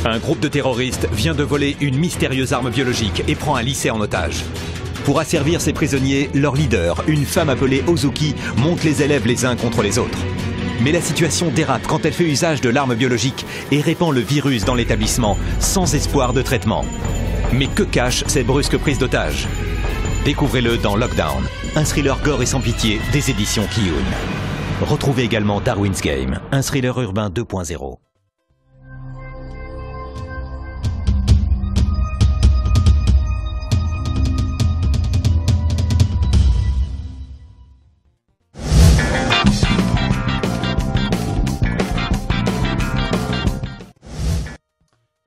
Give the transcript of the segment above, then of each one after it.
Un groupe de terroristes vient de voler une mystérieuse arme biologique et prend un lycée en otage. Pour asservir ses prisonniers, leur leader, une femme appelée Ozuki, monte les élèves les uns contre les autres. Mais la situation dérape quand elle fait usage de l'arme biologique et répand le virus dans l'établissement, sans espoir de traitement. Mais que cache cette brusque prise d'otage? Découvrez-le dans Lockdown, un thriller gore et sans pitié des éditions Kiyun. Retrouvez également Darwin's Game, un thriller urbain 2.0.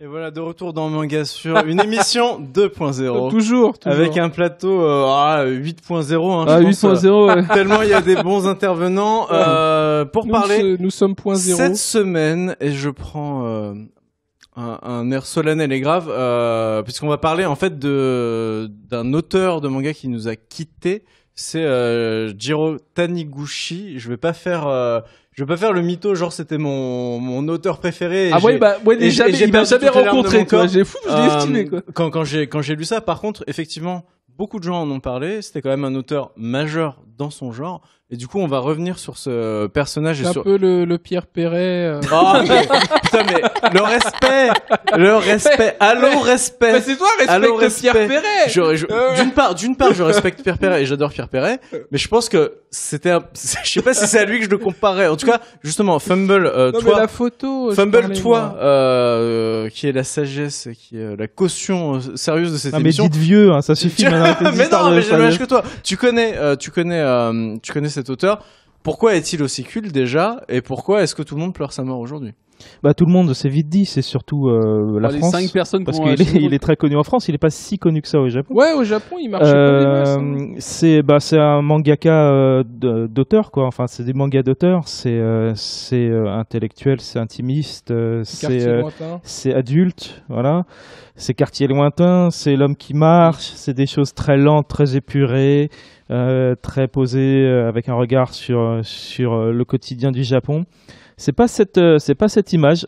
Et voilà, de retour dans Manga sur une émission 2.0. Toujours. Avec un plateau 8.0. Hein, 8.0, ouais. Tellement il y a des bons intervenants. Pour parler, nous sommes point zéro. Cette semaine, et je prends un air solennel et grave, puisqu'on va parler en fait d'un auteur de manga qui nous a quittés. C'est Jiro Taniguchi. Je vais pas faire le mytho, genre c'était mon auteur préféré. Il m'a jamais rencontré, quoi. J'ai fou, je l'ai estimé, quoi. Quand j'ai lu ça, par contre, effectivement, beaucoup de gens en ont parlé. C'était quand même un auteur majeur dans son genre. Et du coup, on va revenir sur ce personnage. C'est un peu le Pierre Perret. Oh, putain, mais le respect. Allô, respect. Mais c'est toi, respecte Pierre Perret. D'une part, je respecte Pierre Perret et j'adore Pierre Perret. Mais je pense que je sais pas si c'est à lui que je le comparais. En tout cas, justement, Fumble, non, mais la photo. Fumble, toi, qui est la sagesse, qui est la caution sérieuse de cette émission. Mais dites vieux, hein, ça suffit maintenant. Mais non, mais j'ai le même âge que toi. Tu connais cet auteur. Pourquoi est-il aussi culte déjà, et pourquoi est-ce que tout le monde pleure sa mort aujourd'hui? Bah tout le monde, c'est vite dit, c'est surtout la France. 5 personnes parce qu'il est très connu en France, il est pas si connu que ça au Japon. Ouais, au Japon, il marche comme des masses. C'est un mangaka d'auteur, quoi. Enfin, c'est des mangas d'auteur, c'est intellectuel, c'est intimiste, c'est adulte, voilà. C'est quartier lointain, c'est l'homme qui marche, c'est des choses très lentes, très épurées, très posées, avec un regard sur le quotidien du Japon. C'est pas cette image.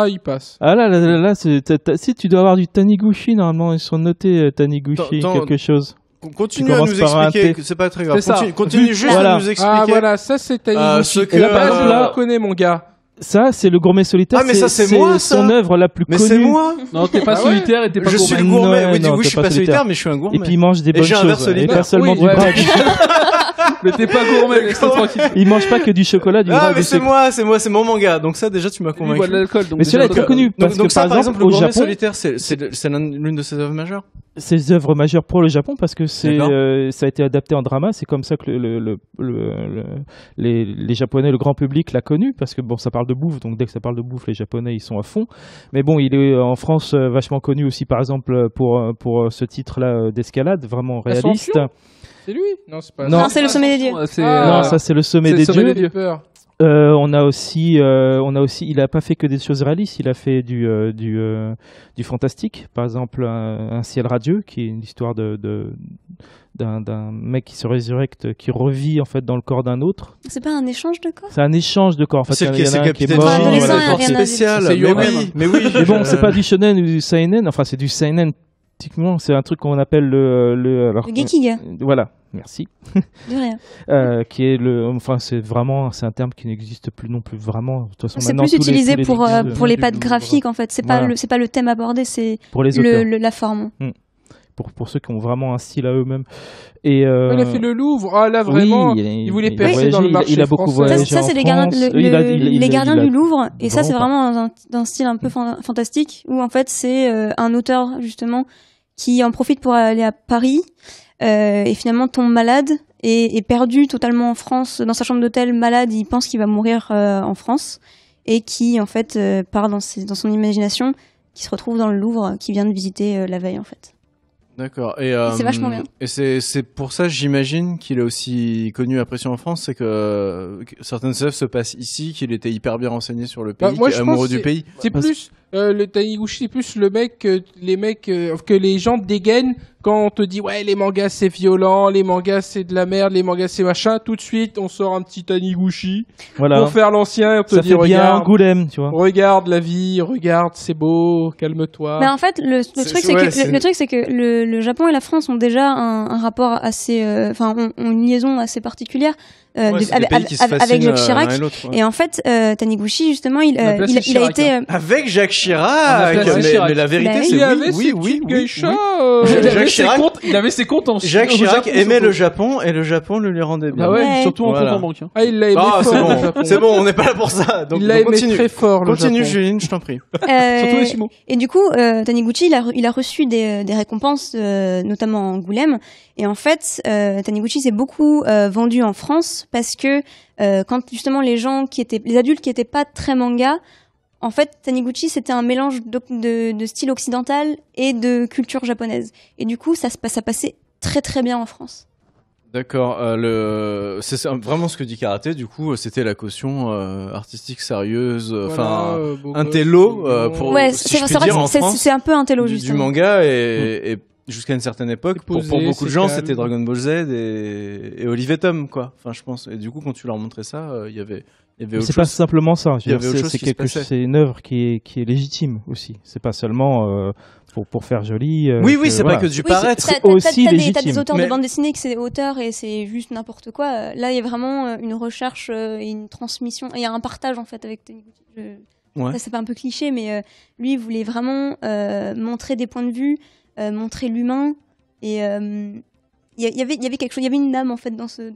Il passe. Ah là, si tu dois avoir du Taniguchi, normalement ils sont notés Taniguchi quelque chose. Continue à nous expliquer, c'est pas très grave. Continue juste à nous expliquer. Ah voilà, ça c'est Taniguchi. Je connais, mon gars. Ça, c'est le gourmet solitaire. Ah, mais ça, c'est moi, ça. Son œuvre la plus connue. Mais c'est moi. Non, t'es pas solitaire et t'es pas gourmet. Je suis le gourmet. Oui, du coup, je suis pas solitaire, mais je suis un gourmet. Et puis, il mange des bonnes choses. Et pas seulement du bras. Mais t'es pas gourmet, laisse-toi tranquille. Il mange pas que du chocolat, du Ah, mais c'est moi, c'est mon manga. Donc ça, déjà, tu m'as convaincu. Mais celui-là est très connu. Donc ça, par exemple, le gourmet solitaire, c'est l'une de ses œuvres majeures. Ses œuvres majeures pour le Japon, parce que ça a été adapté en drama. C'est comme ça que les Japonais, le grand public l'a connu, parce que bon, ça parle de bouffe, donc dès que ça parle de bouffe, les Japonais ils sont à fond. Mais bon, il est en France vachement connu aussi, par exemple pour ce titre-là d'escalade, vraiment réaliste. C'est lui? Non, c'est pas. Non, c'est le sommet des dieux. Non, ça c'est le sommet des dieux. On a aussi, il a pas fait que des choses réalistes, il a fait du fantastique, par exemple un ciel radieux, qui est une histoire d'un mec qui se résurrecte, qui revit en fait dans le corps d'un autre. C'est pas un échange de corps? C'est un échange de corps. En fait, c'est le qui est mort. corps spécial. Mais oui. Mais bon, c'est pas du shonen ou du seinen. Enfin, c'est du seinen. Typiquement, c'est un truc qu'on appelle le gekiga. Voilà. Merci. De rien. Qui est c'est un terme qui n'existe plus non plus vraiment. De toute façon, c'est plus utilisé pour les pattes graphiques en fait. C'est pas le thème abordé, c'est pour les la forme. Pour ceux qui ont vraiment un style à eux-mêmes. Et il a fait le Louvre. Ah là vraiment, il voulait percer dans le marché. Il a beaucoup voyagé. Ça c'est les gardiens du Louvre. Et ça c'est vraiment d'un style un peu fantastique où en fait c'est un auteur justement qui en profite pour aller à Paris. Et finalement tombe malade et est perdu totalement en France, dans sa chambre d'hôtel, malade, il pense qu'il va mourir en France, et qui en fait part dans son imagination, qui se retrouve dans le Louvre, qui vient de visiter la veille en fait. D'accord. Et c'est vachement bien. Et c'est pour ça, j'imagine, qu'il est aussi connu et apprécié en France, c'est que certaines œuvres se passent ici, qu'il était hyper bien renseigné sur le pays, amoureux du pays. C'est plus Le Taniguchi, c'est plus le mec, que les gens dégainent quand on te dit ouais, les mangas c'est violent, les mangas c'est de la merde, les mangas c'est machin. Tout de suite, on sort un petit Taniguchi pour faire l'ancien et on te dit regarde, Angoulême, tu vois. Regarde la vie, regarde, c'est beau, calme-toi. Mais en fait, le truc c'est que le Japon et la France ont déjà un rapport assez, ont une liaison assez particulière. Avec Jacques Chirac et en fait Taniguchi justement il a été avec Jacques Chirac mais la vérité c'est oui il avait ses comptes en Jacques Chirac aimait le Japon et le Japon le lui rendait bien. Ah ouais, surtout en compte en banque. Ah, il l'a aimé fort. C'est bon, on n'est pas là pour ça. Donc il l'a aimé très fort. Continue Juline, je t'en prie. Surtout les sumo. Et du coup Taniguchi il a reçu des récompenses notamment à Angoulême et en fait Taniguchi s'est beaucoup vendu en France parce que quand justement les adultes qui étaient pas très manga, en fait Taniguchi c'était un mélange de style occidental et de culture japonaise et du coup ça passait très très bien en France. D'accord, c'est vraiment ce que dit Karaté, du coup c'était la caution artistique sérieuse, un télo pour si je puis dire en France, c'est un peu un télo justement. Du manga et jusqu'à une certaine époque, pour beaucoup de gens, c'était Dragon Ball Z et Olive et Tom, quoi. Enfin, je pense. Et du coup, quand tu leur montrais ça, il y avait autre chose. C'est pas simplement ça. C'est une œuvre qui est légitime aussi. C'est pas seulement pour faire joli. C'est pas que du paraître. C'est aussi légitime. T'as des auteurs de bande dessinée que c'est auteur et c'est juste n'importe quoi. Là, il y a vraiment une recherche et une transmission. Il y a un partage en fait avec Taniguchi. Ça, c'est pas un peu cliché, mais lui, il voulait vraiment montrer des points de vue. Montrer l'humain et il y avait quelque chose, il y avait une âme en fait dans ce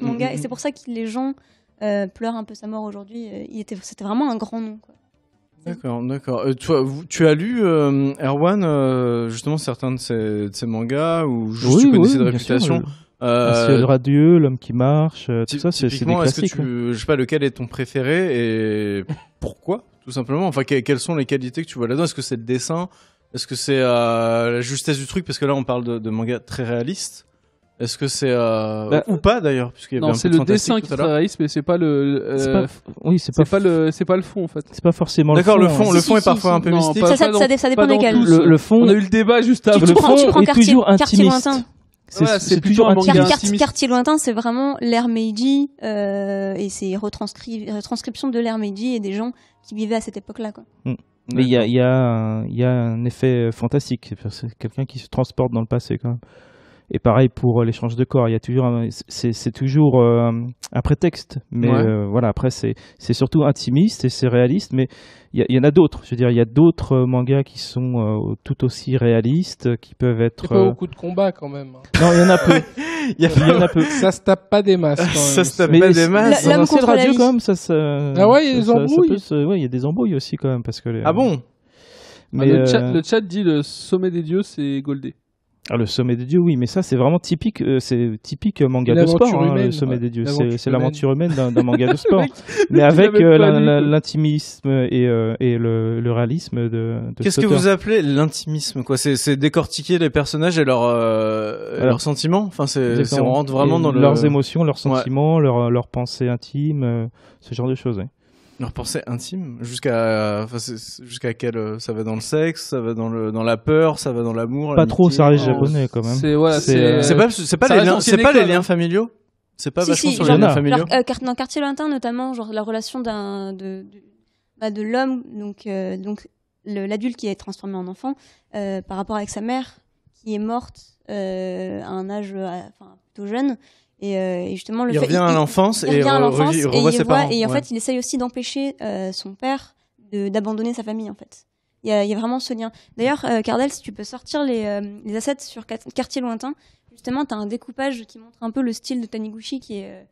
manga et c'est pour ça que les gens pleurent un peu sa mort aujourd'hui. C'était vraiment un grand nom, quoi. D'accord. Tu as lu Erwan justement certains de ces mangas ou juste tu connaissais de réputation? Un ciel radieux, l'homme qui marche, tout ça, c'est des classiques. Je sais pas lequel est ton préféré et pourquoi, tout simplement. Enfin, quelles sont les qualités que tu vois là-dedans? Est-ce que c'est le dessin? Est-ce que c'est la justesse du truc? Parce que là, on parle de manga très réaliste. Est-ce que c'est... ou pas, d'ailleurs, puisqu'il y avait un peu de c'est le dessin qui est très réaliste, mais c'est pas le... c'est pas le fond, en fait. C'est pas forcément le fond. D'accord, le fond est parfois un peu mystique. Ça dépend desquels. Le fond... On a eu le débat juste avant. Tu prends toujours Quartier Lointain. C'est toujours un manga intimiste. Quartier Lointain, c'est vraiment l'ère Meiji et c'est retranscription de l'ère Meiji et des gens qui vivaient à cette époque-là, quoi. Mais il y a un effet fantastique. C'est quelqu'un qui se transporte dans le passé quand même. Et pareil pour l'échange de corps. Il y a toujours c'est toujours un prétexte. Mais voilà, après c'est surtout intimiste et c'est réaliste. Mais il y en a d'autres. Je veux dire, il y a d'autres mangas qui sont tout aussi réalistes, qui peuvent être. Il y a pas beaucoup de combats quand même. Non, il y en a peu. Il y en a peu. Ça se tape pas des masses. Quand même. Ça se tape pas des masses. L'homme contre la vie. Quand même, Ah ouais, il y a des embrouilles. Il y a des embrouilles aussi quand même parce que. Ah bon? Mais le chat dit le sommet des dieux, c'est Goldé. Ah, le sommet des dieux, oui, mais ça c'est vraiment typique, manga de sport, le sommet des dieux. C'est l'aventure humaine d'un manga de sport, mais avec l'intimisme et le réalisme de Qu'est-ce que vous appelez l'intimisme, quoi? C'est décortiquer les personnages et leurs sentiments. Enfin, on rentre vraiment dans leurs émotions, leurs sentiments, leurs pensées intimes, ce genre de choses. Ouais. Leur pensée intime jusqu'à quel ça va dans le sexe, ça va dans la peur, ça va dans l'amour. Pas trop, ça reste japonais quand même. C'est pas les liens familiaux. C'est pas vachement sur les liens familiaux. Dans Quartier Lointain notamment, genre la relation de l'homme, donc l'adulte qui est transformé en enfant, par rapport avec sa mère qui est morte à un âge plutôt jeune. Et justement, il revient à l'enfance et il revoit ses parents. Et en fait, il essaye aussi d'empêcher son père d'abandonner sa famille, en fait. Il y a vraiment ce lien. D'ailleurs, Cardel, si tu peux sortir les assets sur Quartier Lointain, justement, tu as un découpage qui montre un peu le style de Taniguchi qui est,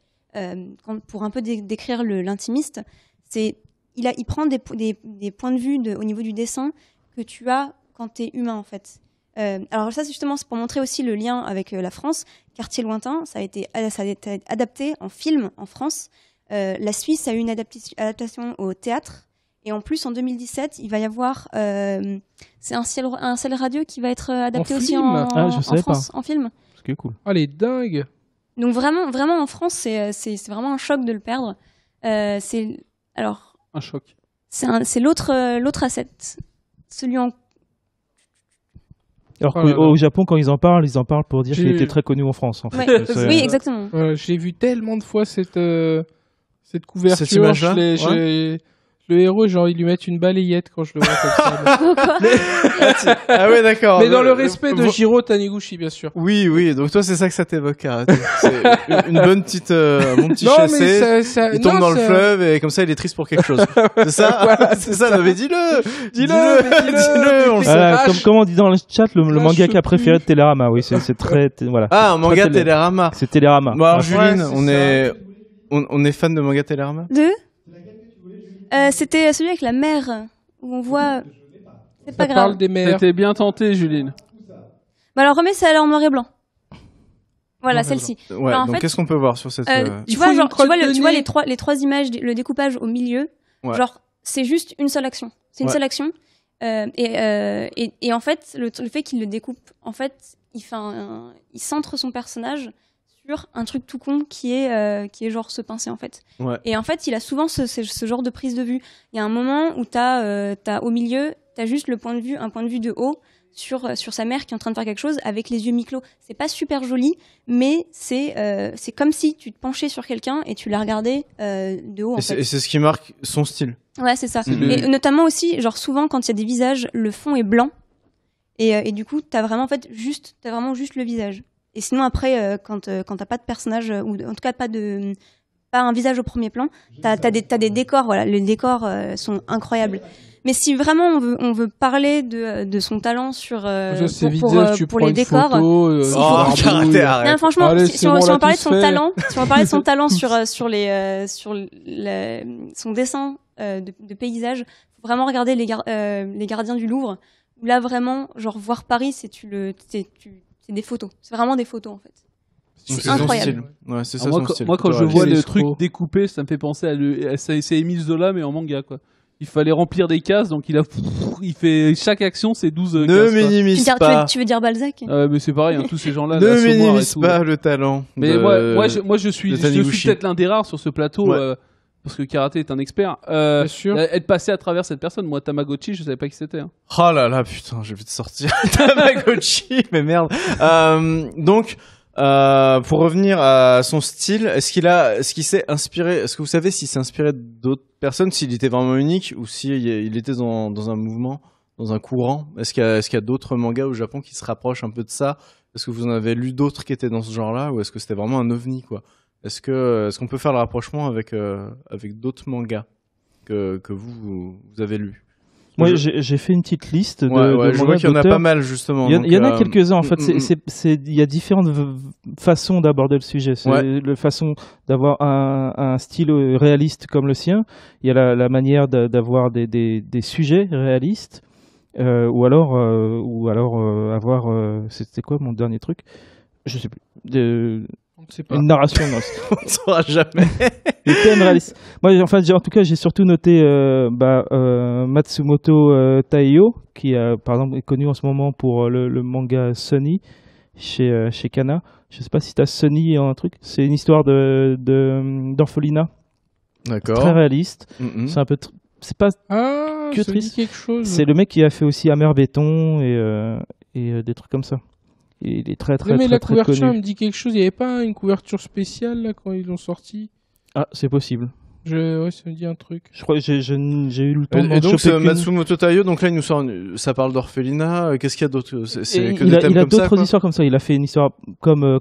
pour un peu décrire l'intimiste. Il prend des points de vue au niveau du dessin que tu as quand tu es humain, en fait. Alors ça, justement, c'est pour montrer aussi le lien avec la France. Quartier Lointain, ça a été adapté en film en France. La Suisse a eu une adaptation au théâtre. Et en plus, en 2017, il va y avoir... c'est un ciel radieux qui va être adapté aussi en France, en film. C'est cool. Ah, les dingues. Donc vraiment, en France, c'est vraiment un choc de le perdre. Un choc. C'est l'autre asset. Celui en... Alors qu'au Japon, quand ils en parlent pour dire qu'il était très connu en France. En fait. Ouais. Oui, exactement. J'ai vu tellement de fois cette couverture. Cette image-là. Le héros, genre, ils lui mettent une balayette quand je le vois comme ça. Ah ouais, d'accord. Mais dans le respect de Jiro Taniguchi, bien sûr. Oui. Donc toi, c'est ça que ça t'évoque, Karate. C'est une bonne petite, mon petit chassé. Il tombe dans le fleuve et comme ça, il est triste pour quelque chose. C'est ça. Voilà, c'est ça. Mais dis-le. Voilà, comme on dit dans le chat, le mangaka préféré de Télérama. Oui, c'est très, voilà. Ah, un manga Télérama. C'est Télérama. Bon, alors, Juline, on est fan de manga Télérama. C'était celui avec la mer où on voit. C'est pas grave. Parle des mers. T'étais bien tenté, Juline. Bah alors remets celle en noir et blanc. Voilà, celle-ci. Ouais. Alors, donc qu'est-ce qu'on peut voir sur cette tu vois les trois images, le découpage au milieu. Ouais. Genre c'est juste une seule action. C'est une seule action. Et en fait le fait qu'il le découpe, en fait il centre son personnage sur un truc tout con qui est genre se pincer en fait. Ouais. Et en fait, il a souvent ce genre de prise de vue. Il y a un moment où t'as au milieu, t'as juste un point de vue de haut sur sa mère qui est en train de faire quelque chose avec les yeux mi-clos. C'est pas super joli, mais c'est comme si tu te penchais sur quelqu'un et tu la regardais de haut. Et c'est ce qui marque son style. Ouais, c'est ça. Et notamment aussi, genre souvent quand il y a des visages, le fond est blanc et du coup t'as vraiment juste le visage. Et sinon après quand t'as pas de personnage ou en tout cas pas un visage au premier plan, t'as des décors, voilà, les décors sont incroyables. Mais si vraiment on veut parler de son talent pour les décors, non, franchement, allez, si on parlait de son talent, sur son dessin de paysage, faut vraiment regarder les Gardiens du Louvre. Où là vraiment, genre voir Paris, c'est des photos. C'est vraiment des photos en fait. C'est incroyable. Ouais, c'est ça son style. Moi, quand je vois le truc découpé, ça me fait penser c'est Émile Zola, mais en manga, quoi. Il fallait remplir des cases, donc il fait chaque action, c'est 12 cases. Ne minimise pas. Tu veux dire Balzac? Mais c'est pareil, tous ces gens-là. Ne minimise pas le talent. Mais moi, je suis peut-être l'un des rares sur ce plateau. Parce que Karaté est un expert. Être passé à travers cette personne. Moi, Tamagotchi, je savais pas qui c'était. Hein. Oh là là, putain, je vais te sortir. Tamagotchi, mais merde. Donc, pour revenir à son style, est-ce qu'il s'est inspiré, est-ce que vous savez s'il s'est inspiré d'autres personnes, s'il était vraiment unique ou s'il était dans un mouvement, dans un courant? Est-ce qu'il y a d'autres mangas au Japon qui se rapprochent un peu de ça? Est-ce que vous en avez lu d'autres qui étaient dans ce genre-là ou est-ce que c'était vraiment un ovni, quoi? Est-ce qu'on peut faire le rapprochement avec d'autres mangas que vous avez lus? Moi, j'ai fait une petite liste de je vois qu'il y en a pas mal, justement. Il y en a quelques-uns, en fait. Il y a différentes façons d'aborder le sujet. C'est la façon d'avoir un style réaliste comme le sien. Il y a la manière d'avoir des sujets réalistes. Ou alors avoir... c'était quoi mon dernier truc? Je sais plus. Une narration, non, on ne saura jamais. Les thèmes réalistes. Moi, en tout cas, j'ai surtout noté Matsumoto Taiyo, qui par exemple est connu en ce moment pour le manga Sunny chez Kana. Je sais pas si tu as Sunny en un truc. C'est une histoire d'orphelinat. D'accord. Très réaliste. C'est un peu c'est pas que triste. Quelque chose. C'est le mec qui a fait aussi Hammer Béton et des trucs comme ça. Et il est très très, mais très, la très couverture connu. me dit quelque chose. Il n'y avait pas une couverture spéciale là, quand ils l'ont sorti? Ah, c'est possible. Ça me dit un truc. Je crois que j'ai eu le temps de et donc Matsumoto Taiyo, donc là il nous sort ça parle d'orphelinat. Qu'est-ce qu'il y a d'autre? Il a d'autres histoires comme ça. Il a fait une histoire comme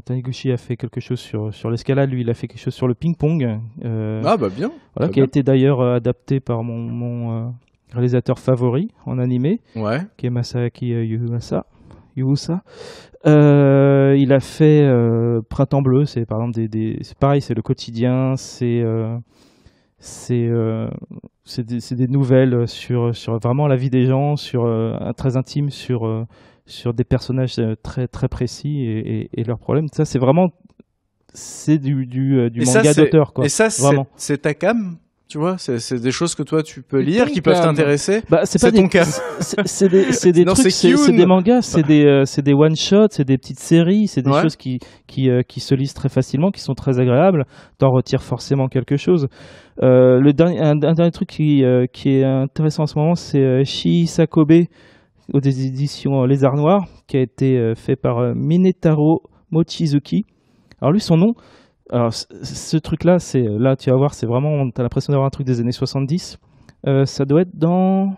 Taniguchi a fait quelque chose sur l'escalade. Lui, il a fait quelque chose sur le ping-pong. Bien. Voilà, qui a été d'ailleurs adapté par mon réalisateur favori en animé, qui est Masaaki Yuusa. Il a fait Printemps Bleu, c'est par exemple c'est pareil, c'est le quotidien, c'est des nouvelles sur vraiment la vie des gens, très intime, sur des personnages très très précis et leurs problèmes. Ça, c'est vraiment du manga d'auteur, quoi. Et ça, vraiment. c'est ta cam? Tu vois, c'est des choses que toi tu peux lire, qui peuvent t'intéresser. C'est pas ton cas. C'est des trucs, c'est des mangas, c'est des one shots, c'est des petites séries, c'est des choses qui se lisent très facilement, qui sont très agréables. T'en retires forcément quelque chose. Un dernier truc qui est intéressant en ce moment, c'est Shii Sakobe aux éditions Lézard Noir, qui a été fait par Minetaro Mochizuki. Alors lui, son nom. Alors, ce truc-là, là, tu vas voir, c'est vraiment, t'as l'impression d'avoir un truc des années 70. Ça doit être dans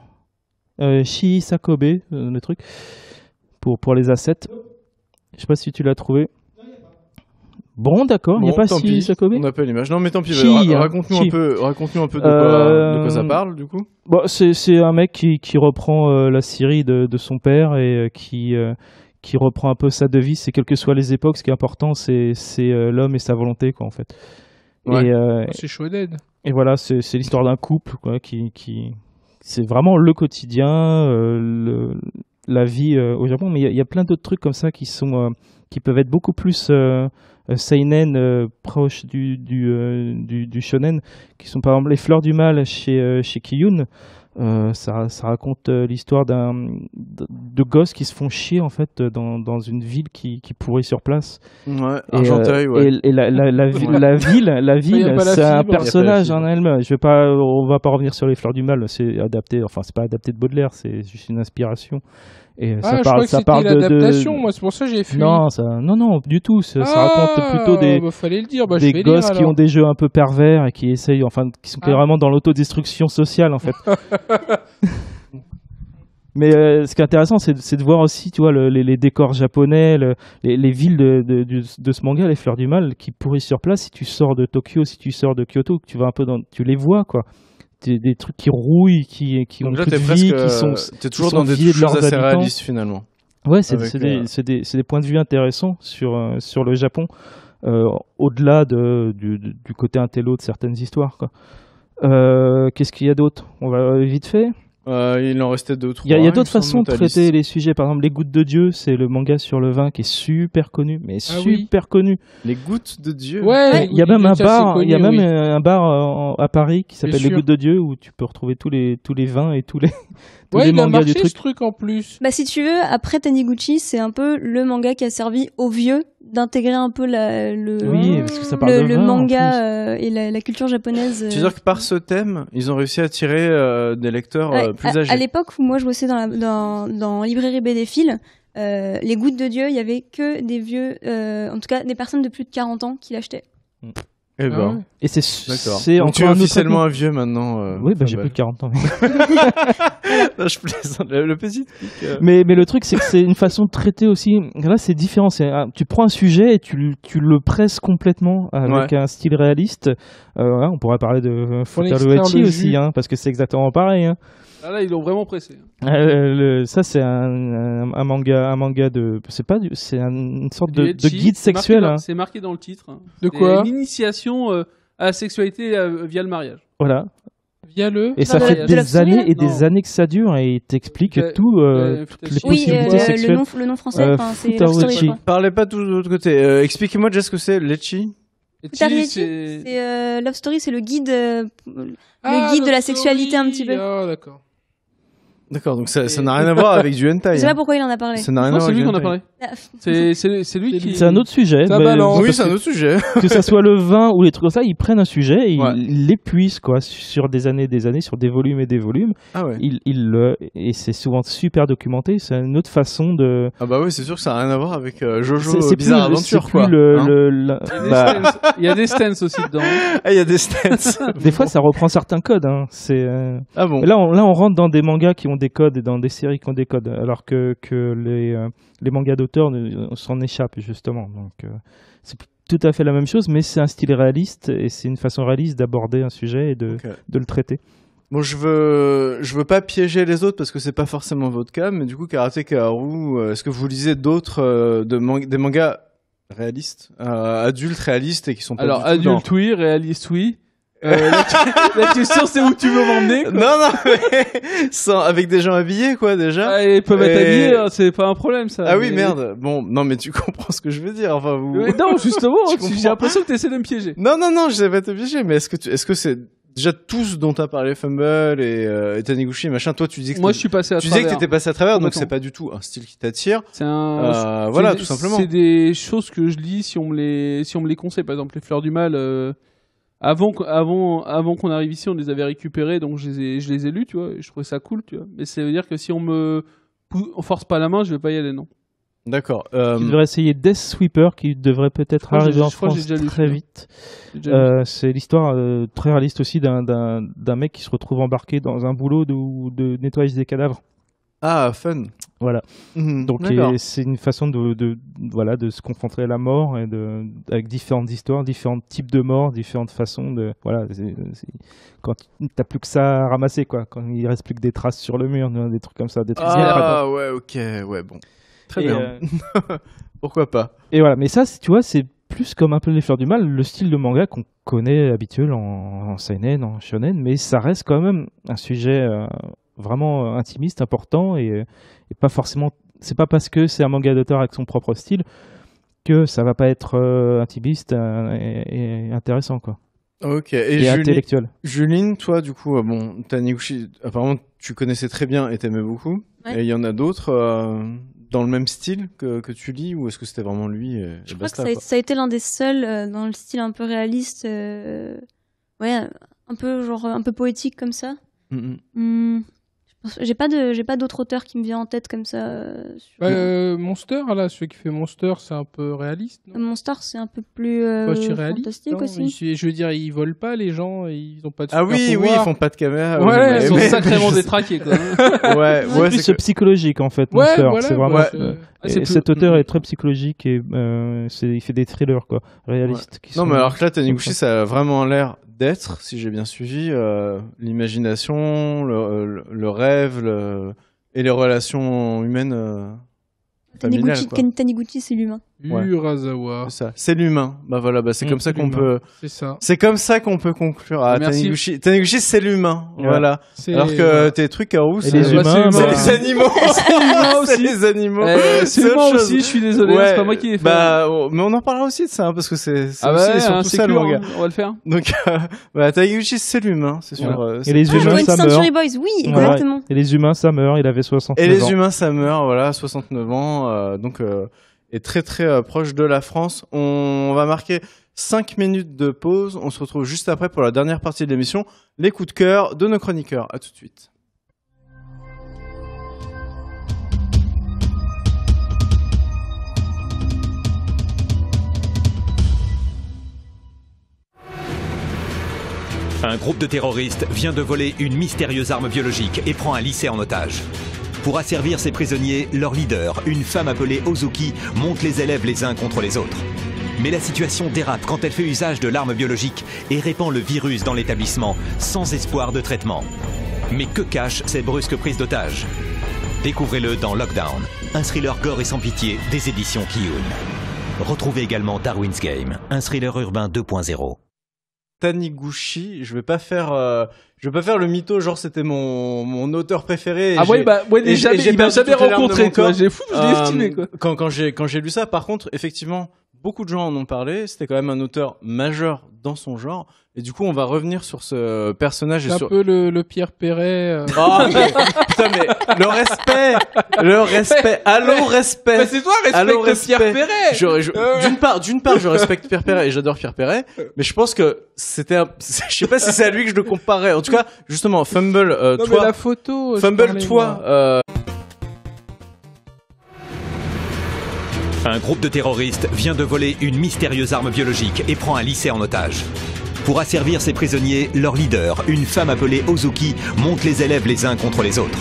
Shii Sakobe, le truc, pour les assets. Je sais pas si tu l'as trouvé. Bon, d'accord, il n'y a pas Shii Sakobe. On n'a pas l'image. Non, mais tant pis, raconte-nous un peu de quoi ça parle, du coup. Bon, c'est un mec qui reprend la Syrie de son père et qui reprend un peu sa devise, c'est quelles que soient les époques, ce qui est important, c'est l'homme et sa volonté, quoi, en fait. Ouais. C'est shonen. Et voilà, c'est l'histoire d'un couple, quoi, c'est vraiment le quotidien, la vie au Japon. Mais il y a plein d'autres trucs comme ça qui peuvent être beaucoup plus seinen, proches du shonen, qui sont par exemple les Fleurs du Mal chez Kiyun. Ça raconte l'histoire de gosses qui se font chier en fait dans une ville qui pourrit sur place. Ouais, Argenteuil, ouais. Et la ville, c'est un personnage en elle-même. On va pas revenir sur les Fleurs du Mal. C'est pas adapté de Baudelaire, c'est juste une inspiration. Et ça parle l'adaptation, moi c'est pour ça que j'ai fui. Non, du tout. Ça raconte plutôt fallait le dire. Des gosses qui ont des jeux un peu pervers et qui essayent, qui sont vraiment dans l'autodestruction sociale en fait. Mais ce qui est intéressant, c'est de voir aussi, tu vois, les décors japonais, les villes de ce manga, les Fleurs du Mal, qui pourrissent sur place. Si tu sors de Tokyo, si tu sors de Kyoto, tu vas un peu tu les vois, quoi. Des trucs qui rouillent, qui ont plus de vie, qui sont toujours dans des choses assez réalistes finalement. Ouais, c'est des points de vue intéressants sur le Japon, au-delà du côté intello de certaines histoires, quoi. Qu'est-ce qu'il y a d'autre? On va vite fait. Il en restait 2 ou 3. Il y a d'autres façons de traiter les sujets. Par exemple, Les Gouttes de Dieu, c'est le manga sur le vin qui est super connu, connu. Les Gouttes de Dieu. Ouais. Il y a même un bar, un bar à Paris qui s'appelle Les Gouttes de Dieu où tu peux retrouver tous les vins et tous les mangas du truc. Ce truc en plus. Bah si tu veux, après Taniguchi, c'est un peu le manga qui a servi aux vieux d'intégrer un peu le manga et la culture japonaise. Tu veux dire que par ce thème, ils ont réussi à attirer des lecteurs plus âgés. À l'époque où moi je bossais dans librairie BD Phil, les Gouttes de Dieu, il y avait que des vieux, en tout cas des personnes de plus de 40 ans qui l'achetaient. Eh ben. Et c'est encore tu es officiellement un vieux maintenant. Oui, j'ai plus de 40 ans. Non, je plaisante. Le petit. Mais le truc, c'est que c'est une façon de traiter aussi. Là, c'est différent. Tu prends un sujet et tu le presses complètement avec un style réaliste. On pourrait parler de Futaro Ecchi aussi, parce que c'est exactement pareil. Ah là, ils l'ont vraiment pressé. Ça, c'est un manga de. C'est une sorte de guide sexuel. C'est marqué dans le titre. De quoi? L'initiation à la sexualité via le mariage. Voilà. Et ça fait des années et des années que ça dure et il t'explique toutes les possibilités sexuelles. Le nom français, c'est Love Story. Parlez pas tout de l'autre côté. Expliquez-moi déjà ce que c'est l'Ecchi. C'est Love Story, c'est le guide de la sexualité un petit peu. Ah, d'accord. D'accord, donc ça n'a rien à voir avec du hentai. Je sais pas pourquoi il en a parlé. Ça n'a rien à voir c'est avec lui qu'on a parlé. C'est lui qui. C'est un autre sujet. Ça balance. Oui, c'est un autre sujet. Que ça soit le vin ou les trucs comme ça, ils prennent un sujet et ils l'épuisent quoi sur des années, sur des volumes et des volumes. Ah ouais. Et c'est souvent super documenté. C'est une autre façon de. Ah bah oui, c'est sûr que ça n'a rien à voir avec Jojo Bizarre Adventure quoi. Il y a des stances aussi dedans. Ah, il y a des stances. Des fois, ça reprend certains codes. C'est. Ah bon. Là, on rentre dans des mangas qui ont des codes et dans des séries qui ont des codes, alors que les mangas d'auteurs s'en échappent justement. Donc c'est tout à fait la même chose, mais c'est un style réaliste et c'est une façon réaliste d'aborder un sujet et de le traiter. Bon, je veux pas piéger les autres parce que c'est pas forcément votre cas, mais du coup, Karate Kaoru, est-ce que vous lisez d'autres des mangas réalistes, adultes réalistes et qui sont pas alors du tout adultes oui, réalistes oui. La question c'est où tu veux m'emmener quoi. Non mais avec des gens habillés quoi déjà. Ils peuvent être habillés, c'est pas un problème ça. Ah oui merde. Bon non mais tu comprends ce que je veux dire. Enfin non justement j'ai l'impression que tu essaies de me piéger. Non je sais pas te piéger mais est-ce que c'est déjà tous dont t'as parlé, Fumble et Taniguchi et machin, toi tu disais que moi je suis passé à travers. Tu disais que t'étais passé à travers, donc c'est pas du tout un style qui t'attire. C'est voilà, tout simplement. C'est des choses que je lis si on me les conseille. Par exemple, les Fleurs du Mal. Avant qu'on arrive ici, on les avait récupérés, donc je les ai lus, tu vois. Et je trouvais ça cool, tu vois. Mais ça veut dire que si on force pas la main, je vais pas y aller, non. D'accord. Tu devrais essayer Death Sweeper, qui devrait peut-être arriver en France très vite. C'est l'histoire très réaliste aussi d'un mec qui se retrouve embarqué dans un boulot de nettoyage des cadavres. Ah, fun. Voilà. Donc c'est une façon de se confronter à la mort et avec différentes histoires, différents types de morts, différentes façons de quand t'as plus que ça à ramasser, quoi. Quand il reste plus que des traces sur le mur, des trucs comme ça, des trucs. Ah ouais, ok, ouais, bon. Très bien. Pourquoi pas. Et voilà, mais ça, tu vois, c'est plus comme un peu les Fleurs du Mal, le style de manga qu'on connaît habituel en seinen, en shonen, mais ça reste quand même un sujet vraiment intimiste, important, et pas forcément. C'est pas parce que c'est un manga d'auteur avec son propre style que ça va pas être intimiste et intéressant, quoi. Ok. Et intellectuel. Juline, toi, du coup, Taniguchi, apparemment, tu connaissais très bien et t'aimais beaucoup. Ouais. Et il y en a d'autres dans le même style que tu lis, ou est-ce que c'était vraiment lui Je crois que ça a été l'un des seuls dans le style un peu réaliste, un peu poétique comme ça. J'ai pas d'autres auteurs qui me viennent en tête comme ça. Monster, là, celui qui fait Monster, c'est un peu réaliste. Non Monster, c'est un peu plus fantastique aussi. Je veux dire, ils volent pas les gens, ils ont pas de super pouvoir. Ils font pas de caméra. Ouais, ils sont sacrément détraqués, quoi. C'est plus psychologique en fait. Monster, voilà, c'est vraiment. Cet auteur est très psychologique et il fait des thrillers, quoi, réalistes. Non, mais alors que là, Taniguchi, ça a vraiment l'air d'être, si j'ai bien suivi, l'imagination, le rêve et les relations humaines familiales. Taniguchi, c'est l'humain. Urasawa. C'est l'humain. Bah voilà, c'est comme ça qu'on peut. C'est ça. C'est comme ça qu'on peut conclure. Taniguchi, c'est l'humain. Ouais. Voilà. Alors que tes trucs à roux, c'est les humains, c'est les animaux. C'est les animaux. C'est moi aussi. Je suis désolé. C'est pas moi qui l'ai fait. Mais on en parlera aussi de ça, parce que c'est surtout ça le manga. On va le faire. Donc, Taniguchi, c'est l'humain, c'est sûr. Et les humains, ça meurt. Century Boys, oui, exactement. Et les humains, ça meurt. Il avait 69 ans. Et les humains, ça meurt. Voilà, 69 ans. Donc est très très proche de la France. On va marquer 5 minutes de pause. On se retrouve juste après pour la dernière partie de l'émission, les coups de cœur de nos chroniqueurs. À tout de suite. Un groupe de terroristes vient de voler une mystérieuse arme biologique et prend un lycée en otage. Pour asservir ses prisonniers, leur leader, une femme appelée Ozuki, monte les élèves les uns contre les autres. Mais la situation dérape quand elle fait usage de l'arme biologique et répand le virus dans l'établissement, sans espoir de traitement. Mais que cache cette brusque prise d'otage? Découvrez-le dans Lockdown, un thriller gore et sans pitié des éditions Kiyun. Retrouvez également Darwin's Game, un thriller urbain 2.0. Taniguchi, je vais pas faire le mytho, genre c'était mon auteur préféré. Il m'a jamais rencontré, quoi. J'ai fou, je l'ai estimé, quoi. Quand j'ai lu ça, par contre, effectivement, beaucoup de gens en ont parlé. C'était quand même un auteur majeur dans son genre. Et du coup, on va revenir sur ce personnage. C'est un peu le Pierre Perret. Putain, mais le respect. Allô, respect. Mais c'est toi, respecte Pierre Perret. D'une part, je respecte Pierre Perret et j'adore Pierre Perret. Mais je pense que je sais pas si c'est à lui que je le comparais. En tout cas, justement, Fumble, non, mais la photo. Fumble, toi. Un groupe de terroristes vient de voler une mystérieuse arme biologique et prend un lycée en otage. Pour asservir ses prisonniers, leur leader, une femme appelée Ozuki, monte les élèves les uns contre les autres.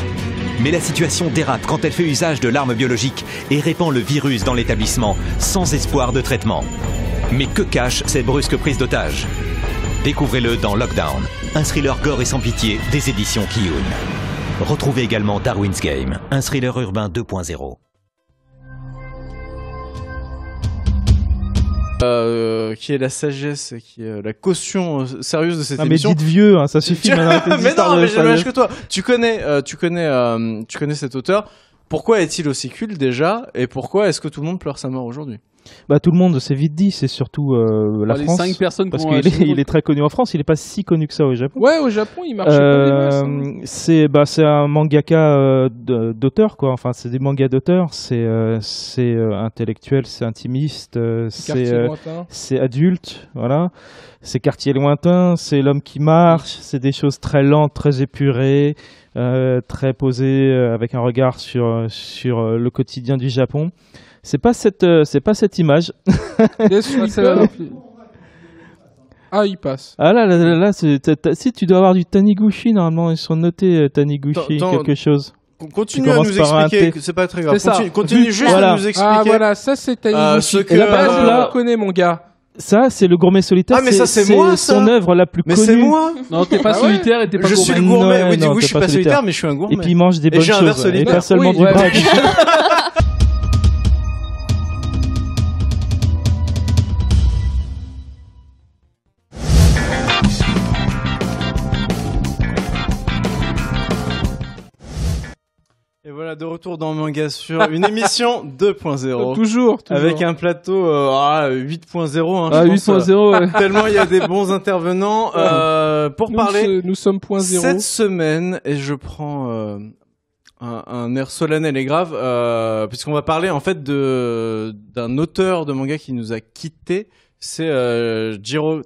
Mais la situation dérape quand elle fait usage de l'arme biologique et répand le virus dans l'établissement, sans espoir de traitement. Mais que cache cette brusque prise d'otage? Découvrez-le dans Lockdown, un thriller gore et sans pitié des éditions Kiyun. Retrouvez également Darwin's Game, un thriller urbain 2.0. Qui est la sagesse, qui est la caution sérieuse de cette émission. Mais dites vieux, hein, ça suffit maintenant. Mais non, mais j'ai le même âge que toi. Tu connais cet auteur. Pourquoi est-il aussi culte déjà? Et pourquoi est-ce que tout le monde pleure sa mort aujourd'hui? Bah, tout le monde s'est vite dit, c'est surtout la les France. 5 personnes parce qu'il est très connu en France, il n'est pas si connu que ça au Japon. Ouais, au Japon, il marchait pas des masses. Hein. C'est un mangaka d'auteur, quoi. Enfin, c'est des mangas d'auteur, c'est intellectuel, c'est intimiste, c'est adulte, voilà. C'est quartier lointain, c'est l'homme qui marche, c'est des choses très lentes, très épurées, très posées, avec un regard sur le quotidien du Japon. C'est pas cette image. Ah, il passe. Ah là, si tu dois avoir du Taniguchi, normalement ils sont notés Taniguchi quelque chose. Continue à nous expliquer, c'est pas très grave. Continue juste à nous expliquer. Ah voilà, ça c'est Taniguchi. Là, je connais mon gars. Ça, c'est le gourmet solitaire. Ah, mais ça, c'est moi, ça. Son œuvre la plus connue. Mais c'est moi. Non, t'es pas solitaire et t'es pas gourmet. Je suis le gourmet. Oui, je suis pas solitaire, mais je suis un gourmet. Et puis, il mange des bonnes choses. Et pas seulement du braque. Et voilà, de retour dans Manga sur une émission 2.0. Toujours. Avec un plateau 8.0. Ah, 8.0, ouais. Tellement il y a des bons intervenants. Pour parler, nous sommes .0. Cette semaine, et je prends un air solennel et grave, puisqu'on va parler en fait d'un auteur de manga qui nous a quittés. C'est Jiro